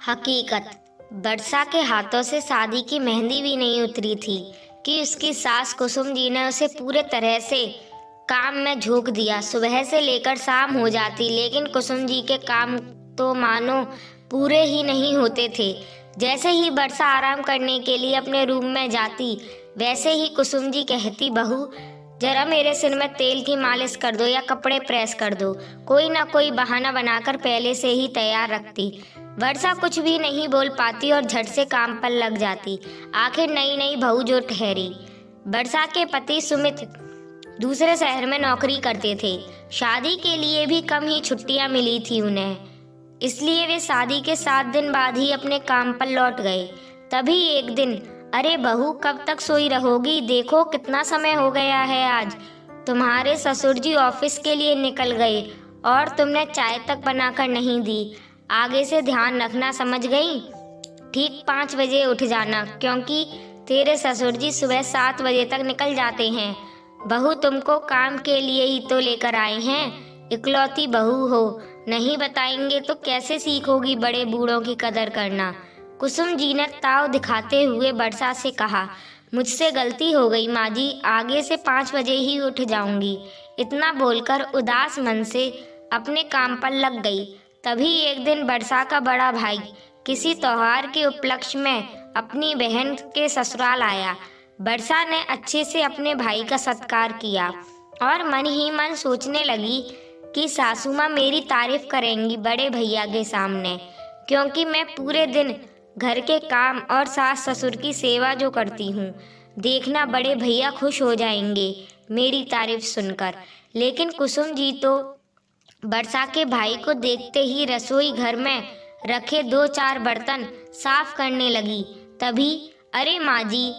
हकीकत। वर्षा के हाथों से शादी की मेहंदी भी नहीं उतरी थी कि उसकी सास कुसुम जी ने उसे पूरे तरह से काम में झोंक दिया। सुबह से लेकर शाम हो जाती, लेकिन कुसुम जी के काम तो मानो पूरे ही नहीं होते थे। जैसे ही वर्षा आराम करने के लिए अपने रूम में जाती, वैसे ही कुसुम जी कहती, बहू जरा मेरे सिर में तेल की मालिश कर दो या कपड़े प्रेस कर दो। कोई ना कोई बहाना बनाकर पहले से ही तैयार रखती। वर्षा कुछ भी नहीं बोल पाती और झट से काम पर लग जाती। आखिर नई नई बहू जो ठहरी। वर्षा के पति सुमित दूसरे शहर में नौकरी करते थे। शादी के लिए भी कम ही छुट्टियां मिली थी उन्हें, इसलिए वे शादी के 7 दिन बाद ही अपने काम पर लौट गए। तभी एक दिन, अरे बहू कब तक सोई रहोगी, देखो कितना समय हो गया है, आज तुम्हारे ससुर जी ऑफिस के लिए निकल गए और तुमने चाय तक बनाकर नहीं दी। आगे से ध्यान रखना, समझ गई? ठीक 5 बजे उठ जाना, क्योंकि तेरे ससुर जी सुबह 7 बजे तक निकल जाते हैं। बहू तुमको काम के लिए ही तो लेकर आए हैं, इकलौती बहू हो, नहीं बताएंगे तो कैसे सीखोगी बड़े बूढ़ों की कदर करना। कुसुम जी ने ताव दिखाते हुए वर्षा से कहा, मुझसे गलती हो गई माँ जी, आगे से 5 बजे ही उठ जाऊंगी। इतना बोलकर उदास मन से अपने काम पर लग गई। तभी एक दिन वर्षा का बड़ा भाई किसी त्योहार के उपलक्ष्य में अपनी बहन के ससुराल आया। वर्षा ने अच्छे से अपने भाई का सत्कार किया और मन ही मन सोचने लगी कि सासू माँ मेरी तारीफ करेंगी बड़े भैया के सामने, क्योंकि मैं पूरे दिन घर के काम और सास ससुर की सेवा जो करती हूँ। देखना बड़े भैया खुश हो जाएंगे मेरी तारीफ सुनकर। लेकिन कुसुम जी तो वर्षा के भाई को देखते ही रसोई घर में रखे 2-4 बर्तन साफ करने लगी। तभी, अरे माँ जी,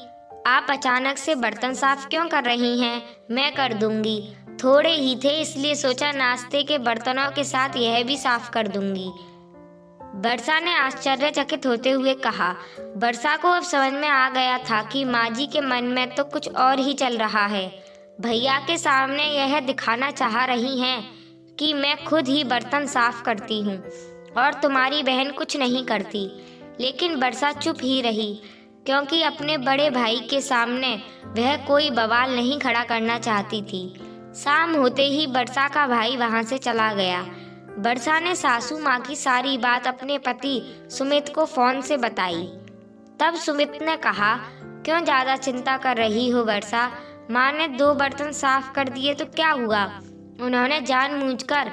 आप अचानक से बर्तन साफ क्यों कर रही हैं? मैं कर दूंगी। थोड़े ही थे, इसलिए सोचा नाश्ते के बर्तनों के साथ यह भी साफ कर दूंगी। वर्षा ने आश्चर्यचकित होते हुए कहा। वर्षा को अब समझ में आ गया था कि माँ जी के मन में तो कुछ और ही चल रहा है। भैया के सामने यह दिखाना चाह रही हैं कि मैं खुद ही बर्तन साफ करती हूँ और तुम्हारी बहन कुछ नहीं करती। लेकिन वर्षा चुप ही रही, क्योंकि अपने बड़े भाई के सामने वह कोई बवाल नहीं खड़ा करना चाहती थी। शाम होते ही वर्षा का भाई वहां से चला गया। वर्षा ने सासू माँ की सारी बात अपने पति सुमित को फोन से बताई। तब सुमित ने कहा, क्यों ज्यादा चिंता कर रही हो वर्षा, माँ ने 2 बर्तन साफ कर दिए तो क्या हुआ? उन्होंने जानबूझकर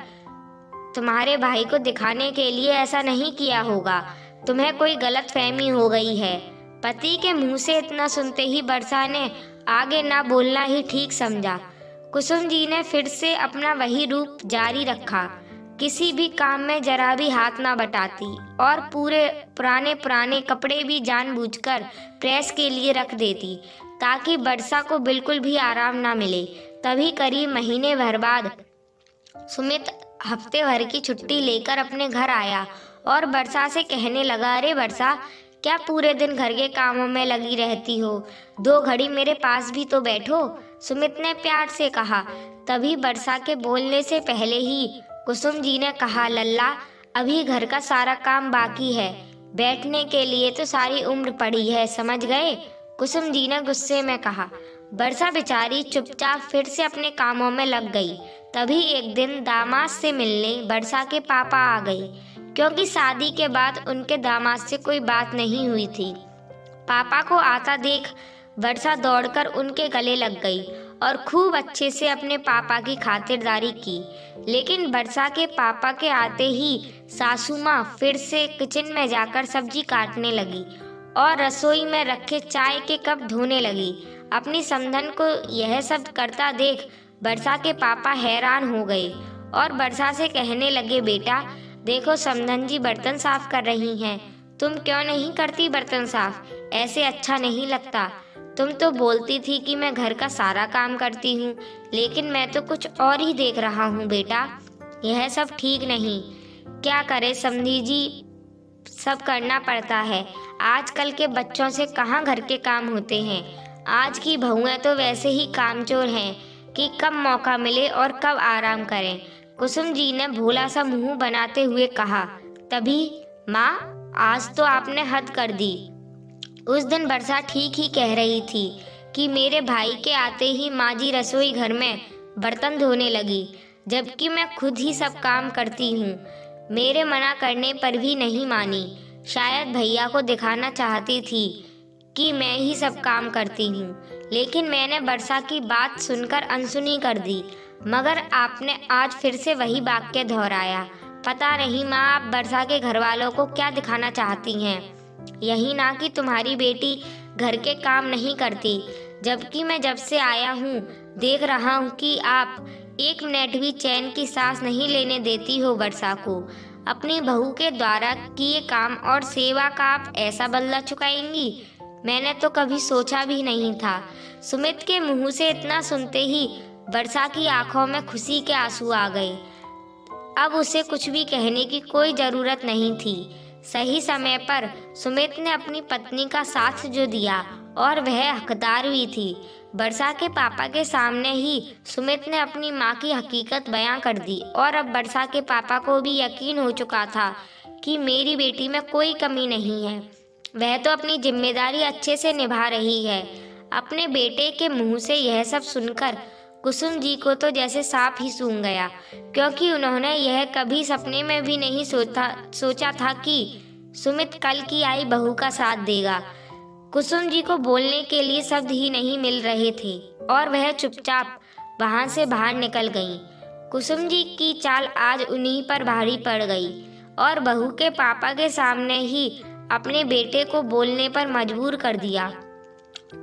तुम्हारे भाई को दिखाने के लिए ऐसा नहीं किया होगा, तुम्हें कोई गलतफहमी हो गई है। पति के मुंह से इतना सुनते ही वर्षा ने आगे ना बोलना ही ठीक समझा। कुसुम जी ने फिर से अपना वही रूप जारी रखा, किसी भी काम में जरा भी हाथ ना बटाती और पूरे पुराने कपड़े भी जानबूझकर प्रेस के लिए रख देती, ताकि वर्षा को बिल्कुल भी आराम ना मिले। तभी करीब महीने भर बाद सुमित हफ्ते भर की छुट्टी लेकर अपने घर आया और वर्षा से कहने लगा, अरे वर्षा, क्या पूरे दिन घर के कामों में लगी रहती हो? 2 घड़ी मेरे पास भी तो बैठो, सुमित ने प्यार से कहा। तभी वर्षा के बोलने से पहले ही कुसुम जी ने कहा, लल्ला, अभी घर का सारा काम बाकी है, बैठने के लिए तो सारी उम्र पड़ी है, समझ गए? कुसुम जी ने गुस्से में कहा। वर्षा बेचारी चुपचाप फिर से अपने कामों में लग गई। तभी एक दिन दामाद से मिलने वर्षा के पापा आ गए, क्योंकि शादी के बाद उनके दामाद से कोई बात नहीं हुई थी। पापा को आता देख वर्षा दौड़कर उनके गले लग गई और खूब अच्छे से अपने पापा की खातिरदारी की। लेकिन वर्षा के पापा के आते ही सासू माँ फिर से किचन में जाकर सब्जी काटने लगी और रसोई में रखे चाय के कप धोने लगी। अपनी समधन को यह सब करता देख वर्षा के पापा हैरान हो गए और वर्षा से कहने लगे, बेटा देखो, समधन जी बर्तन साफ कर रही हैं, तुम क्यों नहीं करती बर्तन साफ? ऐसे अच्छा नहीं लगता। तुम तो बोलती थी कि मैं घर का सारा काम करती हूँ, लेकिन मैं तो कुछ और ही देख रहा हूँ बेटा, यह सब ठीक नहीं। क्या करे समधी जी, सब करना पड़ता है। आजकल के बच्चों से कहाँ घर के काम होते हैं। आज की बहुएं तो वैसे ही कामचोर हैं कि कब मौका मिले और कब आराम करें। कुसुम जी ने भोला सा मुंह बनाते हुए कहा। तभी, माँ आज तो आपने हद कर दी। उस दिन वर्षा ठीक ही कह रही थी कि मेरे भाई के आते ही माँ जी रसोई घर में बर्तन धोने लगी, जबकि मैं खुद ही सब काम करती हूँ। मेरे मना करने पर भी नहीं मानी। शायद भैया को दिखाना चाहती थी कि मैं ही सब काम करती हूँ, लेकिन मैंने वर्षा की बात सुनकर अनसुनी कर दी। मगर आपने आज फिर से वही वाक्य दोहराया। पता नहीं माँ, आप वर्षा के घर वालों को क्या दिखाना चाहती हैं। यही ना कि तुम्हारी बेटी घर के काम नहीं करती, जबकि मैं जब से आया हूँ देख रहा हूँ कि आप एक मिनट भी चैन की सांस नहीं लेने देती हो वर्षा को। अपनी बहू के द्वारा किए काम और सेवा का आप ऐसा बदला चुकाएंगी, मैंने तो कभी सोचा भी नहीं था। सुमित के मुंह से इतना सुनते ही वर्षा की आंखों में खुशी के आंसू आ गए। अब उसे कुछ भी कहने की कोई जरूरत नहीं थी। सही समय पर सुमित ने अपनी पत्नी का साथ जो दिया, और वह हकदार भी थी। वर्षा के पापा के सामने ही सुमित ने अपनी माँ की हकीकत बयां कर दी, और अब वर्षा के पापा को भी यकीन हो चुका था कि मेरी बेटी में कोई कमी नहीं है। वह तो अपनी जिम्मेदारी अच्छे से निभा रही है। अपने बेटे के मुंह से यह सब सुनकर कुसुम जी को तो जैसे सांप ही सूंघ गया, क्योंकि उन्होंने यह कभी सपने में भी नहीं सोचा था कि सुमित कल की आई बहू का साथ देगा। कुसुम जी को बोलने के लिए शब्द ही नहीं मिल रहे थे, और वह चुपचाप वहां से बाहर निकल गईं। कुसुम जी की चाल आज उन्हीं पर भारी पड़ गई, और बहू के पापा के सामने ही अपने बेटे को बोलने पर मजबूर कर दिया।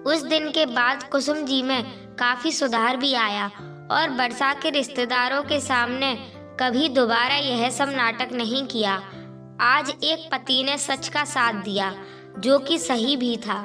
उस दिन के बाद कुसुम जी में काफी सुधार भी आया, और वर्षा के रिश्तेदारों के सामने कभी दोबारा यह सब नाटक नहीं किया। आज एक पति ने सच का साथ दिया, जो कि सही भी था।